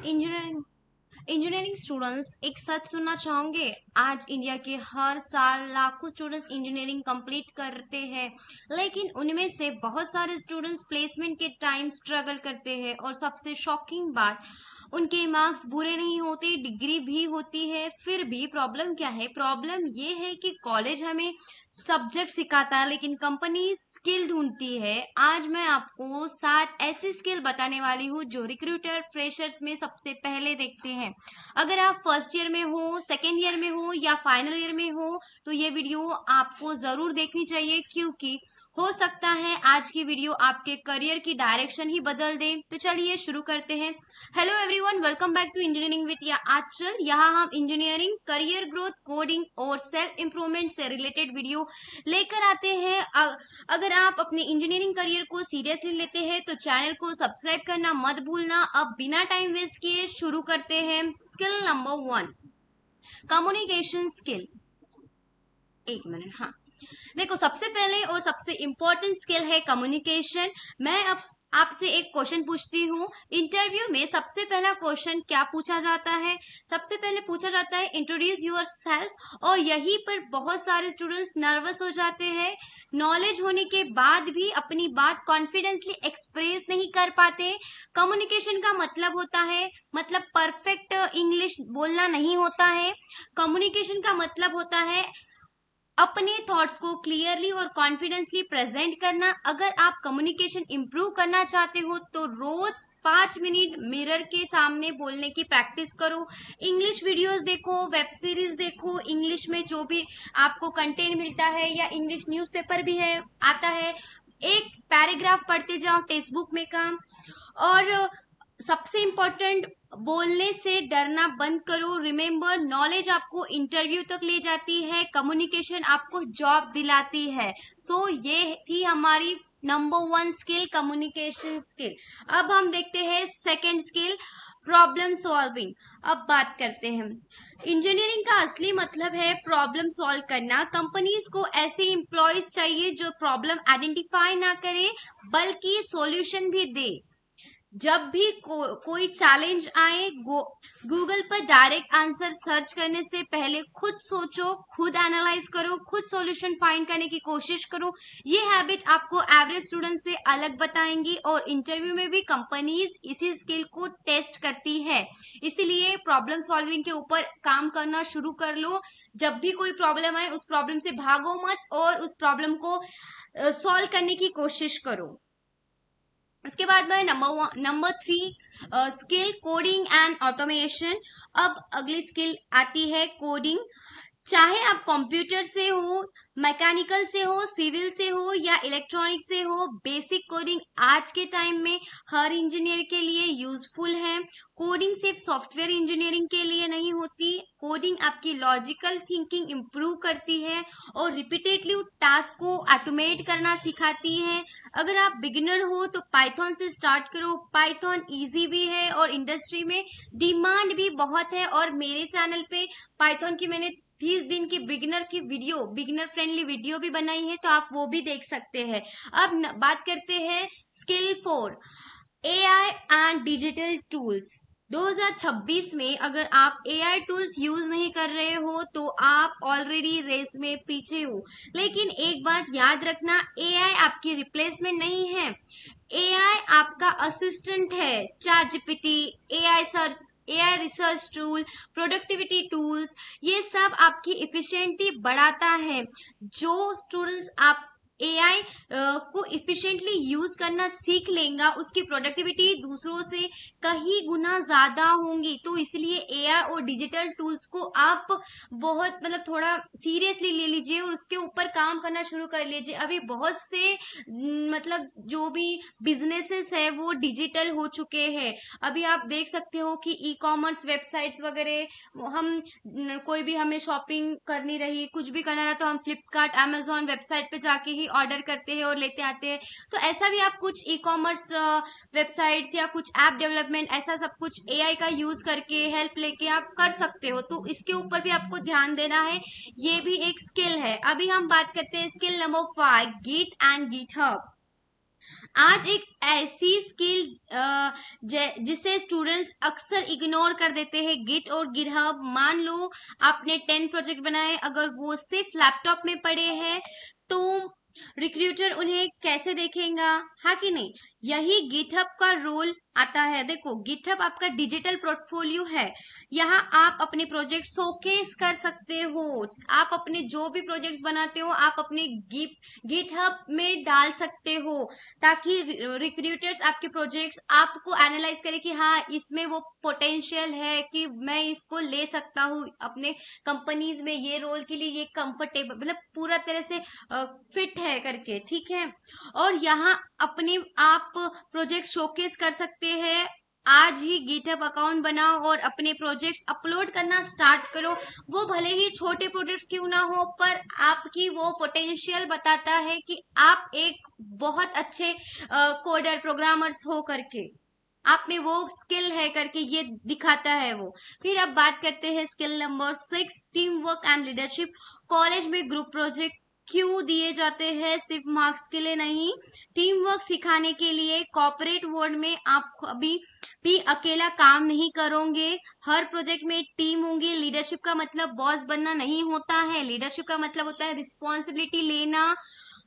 Engineering engineering students एक सच सुनना चाहोगे। आज इंडिया के हर साल लाखों स्टूडेंट्स इंजीनियरिंग कंप्लीट करते हैं, लेकिन उनमें से बहुत सारे स्टूडेंट्स प्लेसमेंट के टाइम स्ट्रगल करते हैं। और सबसे शॉकिंग बात, उनके मार्क्स बुरे नहीं होते, डिग्री भी होती है, फिर भी प्रॉब्लम क्या है? प्रॉब्लम ये है कि कॉलेज हमें सब्जेक्ट सिखाता है, लेकिन कंपनी स्किल ढूंढती है। आज मैं आपको 7 ऐसी स्किल बताने वाली हूँ जो रिक्रूटर फ्रेशर्स में सबसे पहले देखते हैं। अगर आप फर्स्ट ईयर में हो, सेकेंड ईयर में हो या फाइनल ईयर में हो, तो ये वीडियो आपको जरूर देखनी चाहिए, क्योंकि हो सकता है आज की वीडियो आपके करियर की डायरेक्शन ही बदल दे। तो चलिए शुरू करते हैं। Hello everyone, welcome back to engineering with Aanchal. यहाँ हम इंजीनियरिंग, करियर ग्रोथ, कोडिंग और सेल्फ इंप्रूवमेंट से रिलेटेड वीडियो लेकर आते हैं। अगर आप अपने इंजीनियरिंग करियर को सीरियसली लेते हैं तो चैनल को सब्सक्राइब करना मत भूलना। अब बिना टाइम वेस्ट किए शुरू करते हैं। Skill number 1, communication skill. एक मिनट, हाँ। देखो, सबसे पहले और सबसे इम्पोर्टेंट स्किल है कम्युनिकेशन। मैं अब आपसे एक क्वेश्चन पूछती हूँ। इंटरव्यू में सबसे पहला क्वेश्चन क्या पूछा जाता है? सबसे पहले पूछा जाता है इंट्रोड्यूस योर सेल्फ, और यहीं पर बहुत सारे स्टूडेंट्स नर्वस हो जाते हैं। नॉलेज होने के बाद भी अपनी बात कॉन्फिडेंसली एक्सप्रेस नहीं कर पाते। कम्युनिकेशन का मतलब होता है, मतलब परफेक्ट इंग्लिश बोलना नहीं होता है। कम्युनिकेशन का मतलब होता है अपने थॉट्स को क्लियरली और कॉन्फिडेंसली प्रेजेंट करना। अगर आप कम्युनिकेशन इंप्रूव करना चाहते हो तो रोज 5 मिनट मिरर के सामने बोलने की प्रैक्टिस करो। इंग्लिश वीडियोस देखो, वेब सीरीज देखो, इंग्लिश में जो भी आपको कंटेंट मिलता है, या इंग्लिश न्यूज़पेपर भी है आता है, एक पैराग्राफ पढ़ते जाओ टेक्स्ट बुक में का। और सबसे इम्पोर्टेंट, बोलने से डरना बंद करो। रिमेम्बर, नॉलेज आपको इंटरव्यू तक ले जाती है, कम्युनिकेशन आपको जॉब दिलाती है। सो ये थी हमारी नंबर 1 स्किल, कम्युनिकेशन स्किल। अब हम देखते हैं सेकंड स्किल, प्रॉब्लम सॉल्विंग। अब बात करते हैं। इंजीनियरिंग का असली मतलब है प्रॉब्लम सॉल्व करना। कंपनीज को ऐसे एम्प्लॉयज चाहिए जो प्रॉब्लम आइडेंटिफाई ना करे, बल्कि सॉल्यूशन भी दे। जब भी कोई चैलेंज आए, गूगल पर डायरेक्ट आंसर सर्च करने से पहले खुद सोचो, खुद एनालाइज करो, खुद सॉल्यूशन फाइंड करने की कोशिश करो। ये हैबिट आपको एवरेज स्टूडेंट से अलग बताएंगी, और इंटरव्यू में भी कंपनीज इसी स्किल को टेस्ट करती है। इसीलिए प्रॉब्लम सॉल्विंग के ऊपर काम करना शुरू कर लो। जब भी कोई प्रॉब्लम आए, उस प्रॉब्लम से भागो मत, और उस प्रॉब्लम को सॉल्व करने की कोशिश करो। इसके बाद में number 3 skill, coding and automation. अब अगली स्किल आती है कोडिंग। चाहे आप कंप्यूटर से हो, मैकेनिकल से हो, सिविल से हो या इलेक्ट्रॉनिक से हो, बेसिक कोडिंग आज के टाइम में हर इंजीनियर के लिए यूजफुल है। कोडिंग सिर्फ सॉफ्टवेयर इंजीनियरिंग के लिए नहीं होती। कोडिंग आपकी लॉजिकल थिंकिंग इंप्रूव करती है और रिपीटेटिव टास्क को ऑटोमेट करना सिखाती है। अगर आप बिगिनर हो तो पाइथन से स्टार्ट करो। पाइथन इजी भी है और इंडस्ट्री में डिमांड भी बहुत है। और मेरे चैनल पे पाइथन की मैंने 30 दिन की बिगिनर फ्रेंडली वीडियो भी बनाई है, तो आप वो भी देख सकते हैं। अब बात करते हैं skill 4, AI and digital tools. 2026 में अगर आप एआई टूल्स यूज नहीं कर रहे हो तो आप ऑलरेडी रेस में पीछे हो। लेकिन एक बात याद रखना, एआई आपकी रिप्लेसमेंट नहीं है। एआई आपका असिस्टेंट है। Chat GPT, AI search, AI research tool, productivity tools, ये सब आपकी इफिशिएंटी बढ़ाता है। जो स्टूडेंट्स आप एआई को इफिशिएंटली यूज करना सीख लेगा, उसकी प्रोडक्टिविटी दूसरों से कहीं गुना ज्यादा होंगी। तो इसलिए एआई और डिजिटल टूल्स को आप बहुत मतलब थोड़ा सीरियसली ले लीजिए और उसके ऊपर काम करना शुरू कर लीजिए। अभी बहुत से मतलब जो भी बिजनेसेस है वो डिजिटल हो चुके हैं। अभी आप देख सकते हो कि ई कॉमर्स वेबसाइट्स वगैरह, हम कोई भी हमें शॉपिंग करनी रही, कुछ भी करना रहा, तो हम फ्लिपकार्ट, अमेजोन वेबसाइट पे जाके ही ऑर्डर करते हैं और लेते आते हैं। तो ऐसा भी आप कुछ ई कॉमर्स वेबसाइट्स या कुछ ऐप डेवलपमेंट, ऐसा सब कुछ एआई का यूज करके हेल्प लेके आप कर सकते हो। तो इसके ऊपर भी आपको ध्यान देना है, ये भी एक स्किल है। अभी हम बात करते हैं skill number 5, git and GitHub. आज एक ऐसी स्किल जिसे स्टूडेंट्स अक्सर इग्नोर कर देते हैं, गिट और गिटहब। मान लो आपने 10 प्रोजेक्ट बनाए, अगर वो सिर्फ लैपटॉप में पड़े हैं तो रिक्रूटर उन्हें कैसे देखेगा, हाँ कि नहीं। यही गिटहब का रोल आता है। देखो, गिटहब आपका डिजिटल पोर्टफोलियो है। यहाँ आप अपने प्रोजेक्ट शोकेस कर सकते हो। आप अपने जो भी प्रोजेक्ट्स बनाते हो आप अपने गिटहब में डाल सकते हो, ताकि रिक्रूटर्स आपके प्रोजेक्ट्स आपको एनालाइज करें कि हाँ इसमें वो पोटेंशियल है कि मैं इसको ले सकता हूँ अपने कंपनीज में, ये रोल के लिए ये कंफर्टेबल, मतलब पूरा तरह से फिट है करके, ठीक है। और यहाँ अपने आप प्रोजेक्ट शोकेस कर सकते हैं। आज ही गिटहब अकाउंट बनाओ और अपने प्रोजेक्ट्स अपलोड करना स्टार्ट करो। वो भले ही छोटे प्रोजेक्ट्स क्यों ना हो, पर आपकी वो पोटेंशियल बताता है कि आप एक बहुत अच्छे कोडर प्रोग्रामर्स हो करके, आप में वो स्किल है करके ये दिखाता है वो। फिर अब बात करते हैं skill number 6, team work and leadership. College में ग्रुप प्रोजेक्ट क्यों दिए जाते हैं? सिर्फ मार्क्स के लिए नहीं, टीम वर्क सिखाने के लिए। कॉर्पोरेट वर्ल्ड में आप कभी भी अकेला काम नहीं करोगे, हर प्रोजेक्ट में टीम होंगी। लीडरशिप का मतलब बॉस बनना नहीं होता है, लीडरशिप का मतलब होता है रिस्पॉन्सिबिलिटी लेना,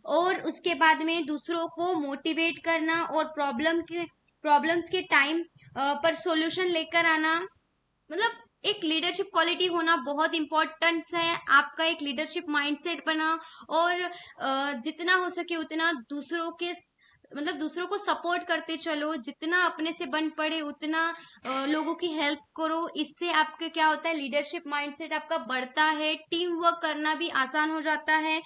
और उसके बाद में दूसरों को मोटिवेट करना, और प्रॉब्लम्स के टाइम पर सॉल्यूशन लेकर आना। मतलब एक लीडरशिप क्वालिटी होना बहुत इंपॉर्टेंट है। आपका एक लीडरशिप माइंडसेट बना, और जितना हो सके उतना दूसरों के मतलब दूसरों को सपोर्ट करते चलो, जितना अपने से बन पड़े उतना लोगों की हेल्प करो। इससे आपका क्या होता है, लीडरशिप माइंडसेट आपका बढ़ता है, टीम वर्क करना भी आसान हो जाता है।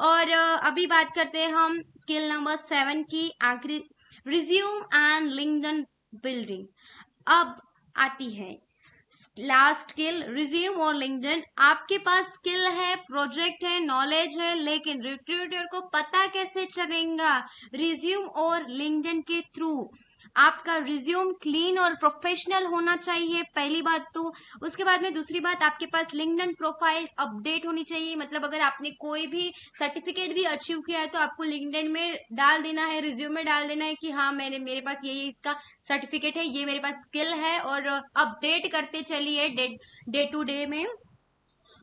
और अभी बात करते हैं हम स्किल नंबर 7 की, आखिरी, रिज्यूम एंड लिंक्डइन बिल्डिंग। अब आती है लास्ट स्किल, रिज्यूम और लिंक्डइन। आपके पास स्किल है, प्रोजेक्ट है, नॉलेज है, लेकिन रिक्रूटर को पता कैसे चलेगा? रिज्यूम और लिंक्डइन के थ्रू। आपका रिज्यूम क्लीन और प्रोफेशनल होना चाहिए, पहली बात तो। उसके बाद में दूसरी बात, आपके पास लिंक्डइन प्रोफाइल अपडेट होनी चाहिए। मतलब अगर आपने कोई भी सर्टिफिकेट भी अचीव किया है तो आपको लिंक्डइन में डाल देना है, रिज्यूम में डाल देना है कि हाँ मेरे पास ये इसका सर्टिफिकेट है, ये मेरे पास स्किल है। और अपडेट करते चलिए डे टू डे में।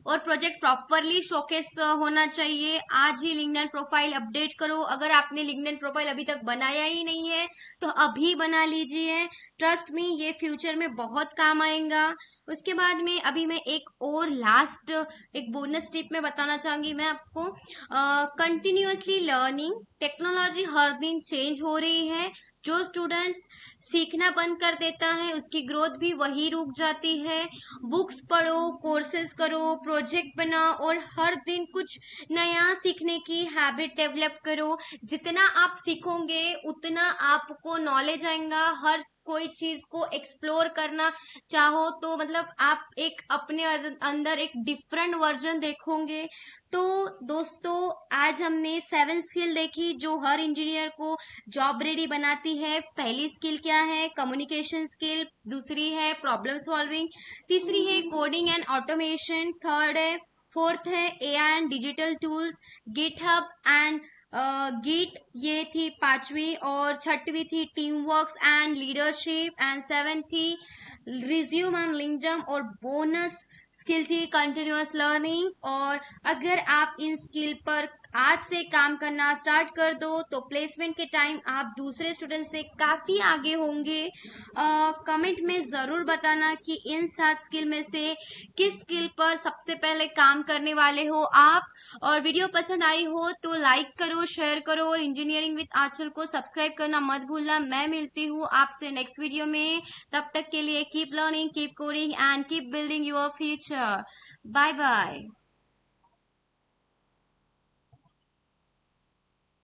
और प्रोजेक्ट प्रॉपरली शोकेस होना चाहिए। आज ही लिंक्डइन प्रोफाइल अपडेट करो। अगर आपने लिंक्डइन प्रोफाइल अभी तक बनाया ही नहीं है तो अभी बना लीजिए, ट्रस्ट मी ये फ्यूचर में बहुत काम आएगा। उसके बाद में अभी मैं एक और लास्ट एक बोनस टिप में बताना चाहूंगी मैं आपको। कंटिन्यूअसली लर्निंग, टेक्नोलॉजी हर दिन चेंज हो रही है। जो स्टूडेंट्स सीखना बंद कर देता है उसकी ग्रोथ भी वही रुक जाती है। बुक्स पढ़ो, कोर्सेज करो, प्रोजेक्ट बनाओ, और हर दिन कुछ नया सीखने की हैबिट डेवलप करो। जितना आप सीखोगे उतना आपको नॉलेज आएगा। हर कोई चीज को एक्सप्लोर करना चाहो तो मतलब आप एक अपने अंदर एक डिफरेंट वर्जन देखोगे। तो दोस्तों, आज हमने 7 स्किल देखी जो हर इंजीनियर को जॉब रेडी बनाती है। पहली स्किल क्या है? Communication skill. दूसरी है प्रॉब्लम सॉल्विंग। तीसरी है कोडिंग एंड ऑटोमेशन। फोर्थ है AI and digital tools, GitHub and Git, ये थी पांचवी। और छठवीं थी team works and leadership. And seven थी रिज्यूम एंड लिंक्डइन। और बोनस स्किल थी कंटिन्यूअस लर्निंग। और अगर आप इन स्किल पर आज से काम करना स्टार्ट कर दो तो प्लेसमेंट के टाइम आप दूसरे स्टूडेंट से काफी आगे होंगे। कमेंट में जरूर बताना कि इन 7 स्किल में से किस स्किल पर सबसे पहले काम करने वाले हो आप। और वीडियो पसंद आई हो तो लाइक करो, शेयर करो, और इंजीनियरिंग विद आंचल को सब्सक्राइब करना मत भूलना। मैं मिलती हूँ आपसे नेक्स्ट वीडियो में। तब तक के लिए keep learning, keep coding and keep building your future. Bye bye.